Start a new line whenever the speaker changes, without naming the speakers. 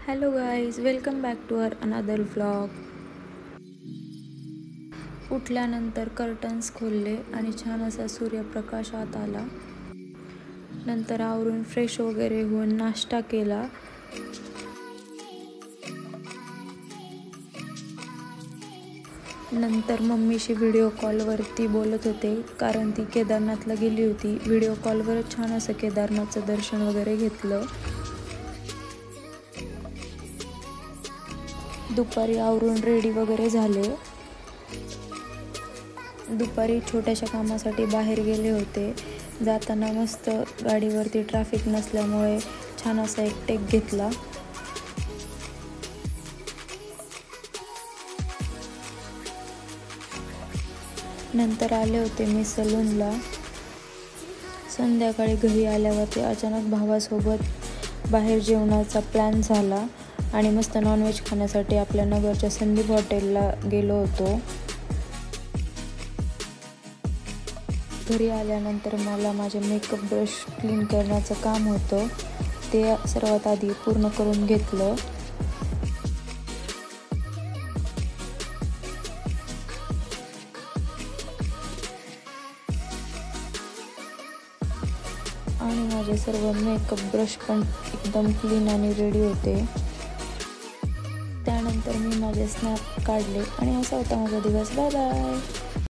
Hello guys, welcome back to our another vlog. उठल्यानंतर curtains खोलले आणि छान असा सूर्यप्रकाश आत आला. नंतर आवरून फ्रेश वगैरे होऊन नाश्ता केला. नंतर मम्मीशी व्हिडिओ कॉलवरती बोलत होते, कारण ती केदारनाथला गेली होती. व्हिडिओ कॉलवरच छान असं केदारनाथचं दर्शन वगैरे घेतलं. दुपारी आवरून रेडी वगैरे झाले. दुपारी छोट्याशा कामासाठी बाहेर गेले होते. जाताना मस्त गाडीवरती ट्रॅफिक नसल्यामुळे छान असा एक टेक घेतला. नंतर आले होते मी सलूनला. संध्याकाळी घरी आल्यावरती अचानक भावासोबत बाहेर जेवणाचा प्लॅन झाला आणि मस्त नॉनव्हेज खाण्यासाठी आपल्या नगरच्या संदीप हॉटेलला गेलो होतो. घरी आल्यानंतर मला माझे मेकअप ब्रश क्लीन करण्याचं काम होतं, ते सर्वात आधी पूर्ण करून घेतलं. आणि माझे सर्व मेकअप ब्रश पण एकदम क्लीन आणि रेडी होते. त्यानंतर मी माझे स्नॅप काढले आणि असा होता माझा दिवस. Bye bye.